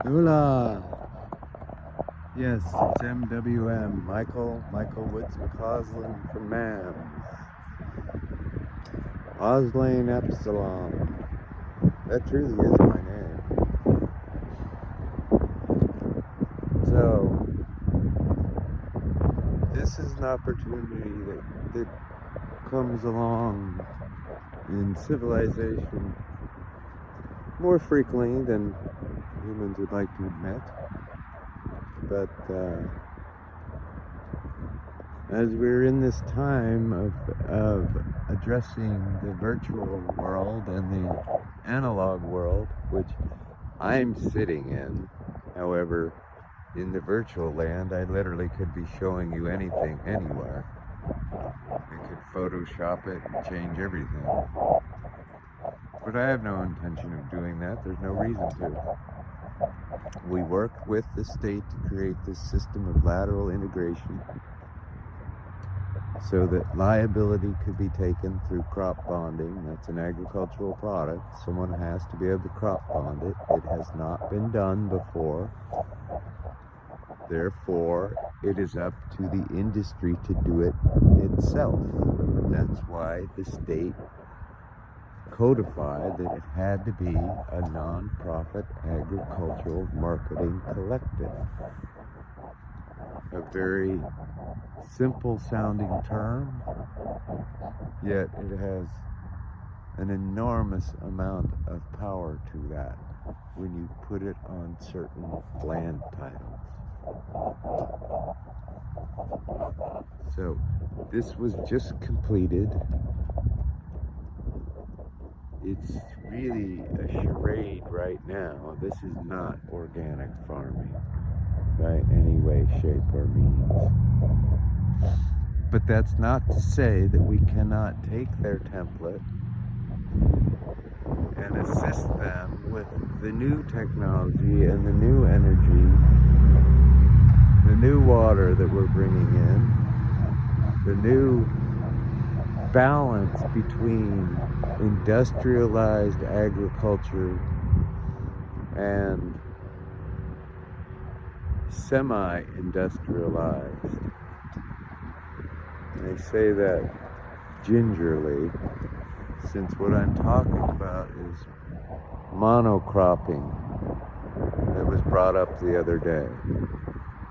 Hola! Yes, it's MWM, Michael Woodson Auslane from MAM. Auslane Absolom. That truly is my name. So, this is an opportunity that comes along in civilization more frequently than humans would like to admit. But as we're in this time of addressing the virtual world and the analog world, which I'm sitting in, however, in the virtual land, I literally could be showing you anything, anywhere. I could Photoshop it and change everything. But I have no intention of doing that. There's no reason to. We work with the state to create this system of lateral integration so that liability could be taken through crop bonding. That's an agricultural product. Someone has to be able to crop bond it. It has not been done before. Therefore, it is up to the industry to do it itself. That's why the state codified that it had to be a non-profit agricultural marketing collective. A very simple sounding term, yet it has an enormous amount of power to that when you put it on certain land titles. So this was just completed. It's really a charade right now. This is not organic farming by any way, shape, or means. But that's not to say that we cannot take their template and assist them with the new technology and the new energy, the new water that we're bringing in, the new balance between industrialized agriculture and semi-industrialized. And I say that gingerly, since what I'm talking about is monocropping that was brought up the other day.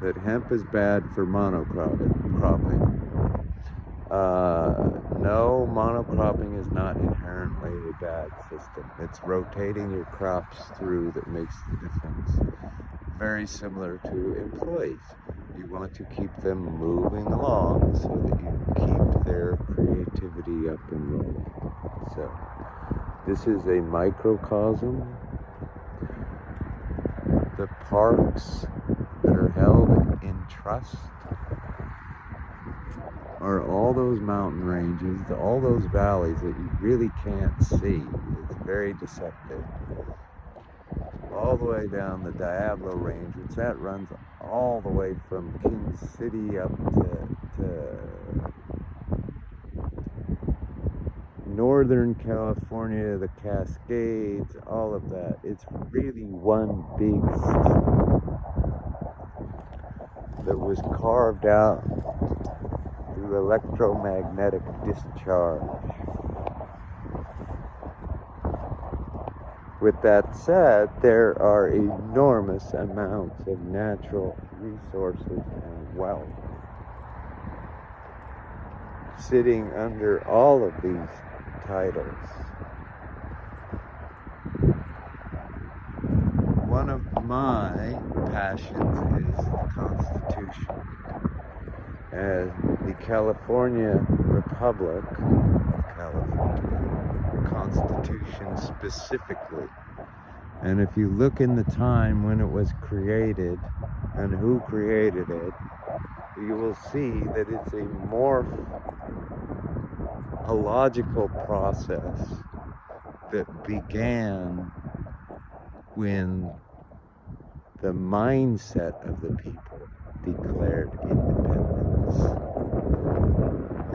That hemp is bad for monocropping. No, monocropping is not inherently a bad system. It's rotating your crops through that makes the difference. Very similar to employees. You want to keep them moving along so that you keep their creativity up and rolling. So, this is a microcosm. The parks that are held in trust are all those mountain ranges, all those valleys that you really can't see. It's very deceptive. All the way down the Diablo Range, which that runs all the way from King City up to Northern California, the Cascades, all of that. It's really one big system that was carved out through electromagnetic discharge. With that said, there are enormous amounts of natural resources and wealth sitting under all of these titles. One of my passions is the Constitution. As the California Republic of California, the Constitution specifically. And if you look in the time when it was created and who created it, you will see that it's a logical process that began when the mindset of the people declared independence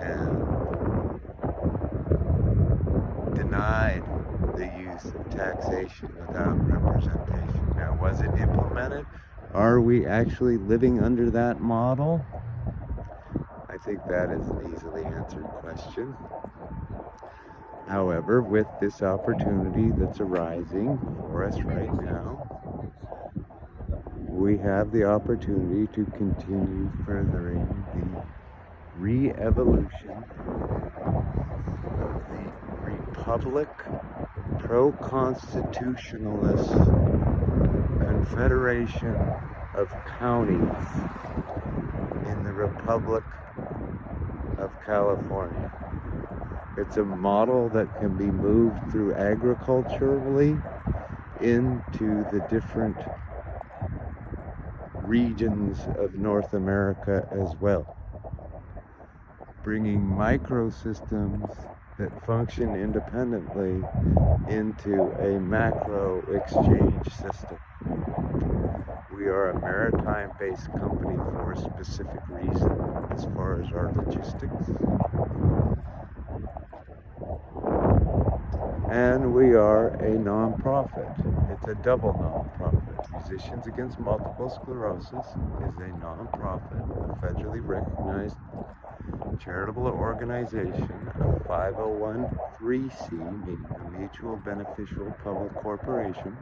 and denied the use of taxation without representation. Now, was it implemented? Are we actually living under that model? I think that is an easily answered question. However, with this opportunity that's arising for us right now, we have the opportunity to continue furthering the re-evolution of the Republic Pro-Constitutionalist Confederation of Counties in the Republic of California. It's a model that can be moved through agriculturally into the different regions of North America as well, bringing microsystems that function independently into a macro exchange system. We are a maritime-based company for a specific reason as far as our logistics. And we are a non-profit. It's a double non-profit. Musicians Against Multiple Sclerosis is a non-profit, a federally recognized charitable organization, a 501(c)(3), meaning a mutual beneficial public corporation.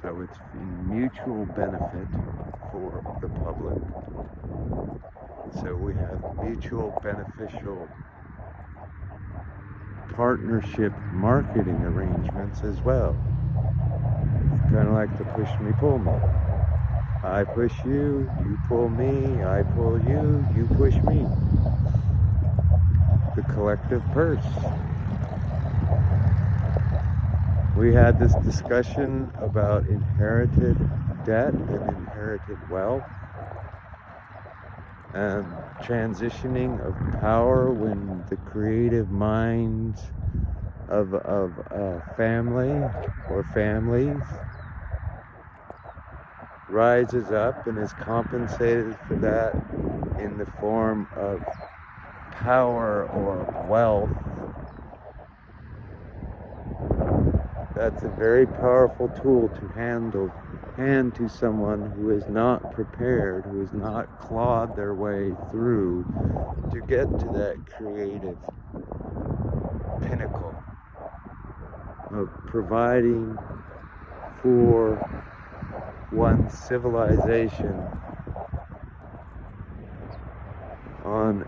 So it's in mutual benefit for the public. So we have mutual beneficial partnership marketing arrangements as well. It's kind of like the push me, pull me. I push you, you pull me, I pull you, you push me. The collective purse. We had this discussion about inherited debt and inherited wealth and transitioning of power when the creative minds of a family or families rises up and is compensated for that in the form of power or wealth. That's a very powerful tool to hand to someone who is not prepared, who has not clawed their way through to get to that creative pinnacle of providing for one's civilization on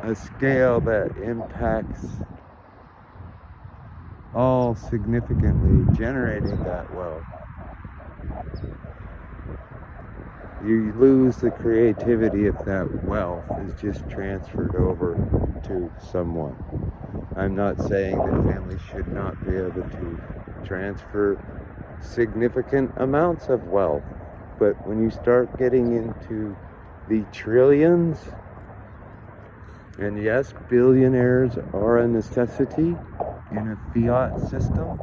a scale that impacts all significantly, generating that wealth. You lose the creativity if that wealth is just transferred over to someone. I'm not saying that families should not be able to transfer significant amounts of wealth, but when you start getting into the trillions, and yes, billionaires are a necessity in a fiat system,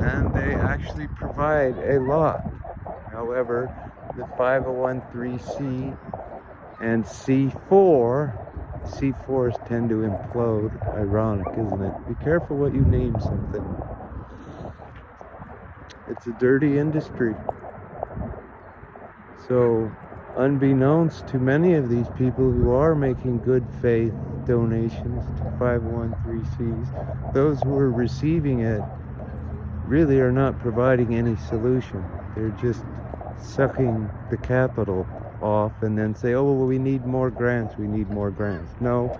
and they actually provide a lot. However, the 501(c)(3) and C4s tend to implode. Ironic, isn't it? Be careful what you name something. It's a dirty industry. So, unbeknownst to many of these people who are making good faith donations to 501(c)(3)s, those who are receiving it really are not providing any solution. They're just sucking the capital off and then say, oh, well, we need more grants, we need more grants. No,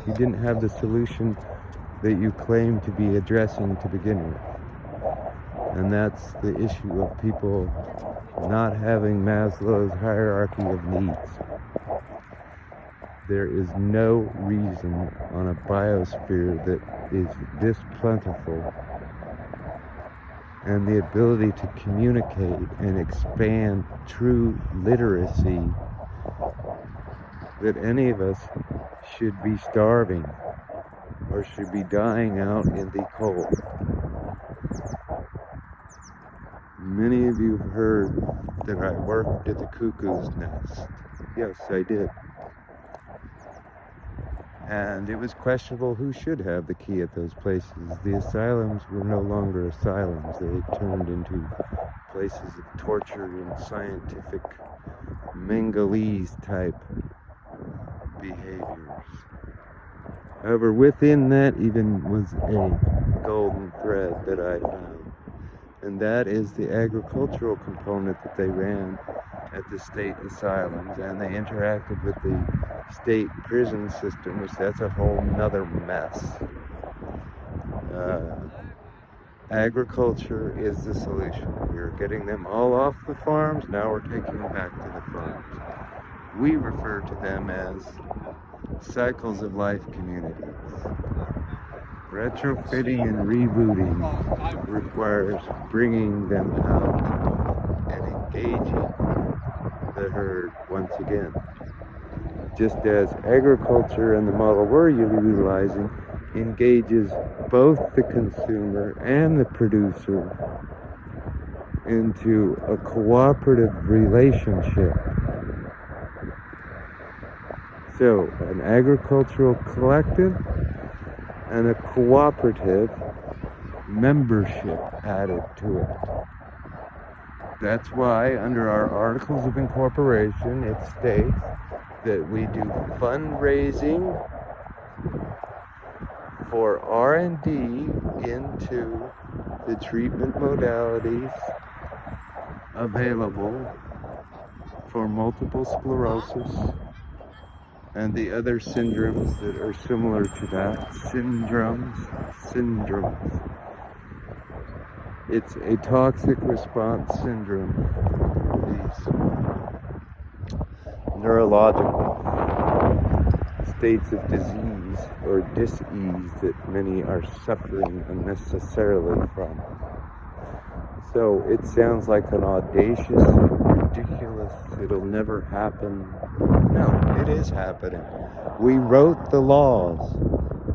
you didn't have the solution that you claim to be addressing to begin with. And that's the issue of people not having Maslow's hierarchy of needs. There is no reason on a biosphere that is this plentiful and the ability to communicate and expand true literacy that any of us should be starving or should be dying out in the cold. Many of you have heard that I worked at the cuckoo's nest. Yes, I did. And it was questionable who should have the key at those places. The asylums were no longer asylums. They turned into places of torture and scientific Mengele type behaviors. However, within that even was a golden thread that I found. And that is the agricultural component that they ran at the state asylums, and they interacted with the state prison system, which that's a whole nother mess. Agriculture is the solution. We're getting them all off the farms, now we're taking them back to the farms. We refer to them as cycles of life communities. Retrofitting and rebooting requires bringing them out and engaging the herd once again. Just as agriculture and the model we're utilizing engages both the consumer and the producer into a cooperative relationship. So, an agricultural collective and a cooperative membership added to it. That's why under our Articles of Incorporation it states that we do fundraising for R&D into the treatment modalities available for multiple sclerosis and the other syndromes that are similar to that. Syndromes. It's a toxic response syndrome. These neurological states of disease or dis-ease that many are suffering unnecessarily from. So it sounds like an audacious, ridiculous, it'll never happen. No, it is happening. We wrote the laws.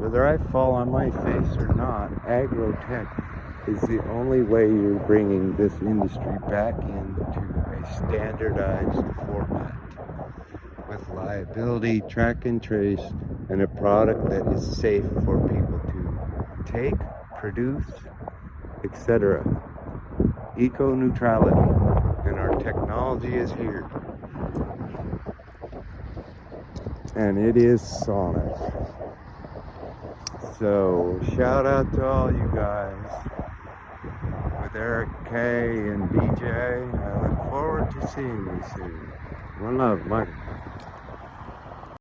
Whether I fall on my face or not, agrotech is the only way you're bringing this industry back into a standardized format with liability, track and trace, and a product that is safe for people to take, produce, etc. Eco-neutrality, and our technology is here. And it is sonic. So, shout out to all you guys. With Eric K and DJ, I look forward to seeing you soon. One love, Mike.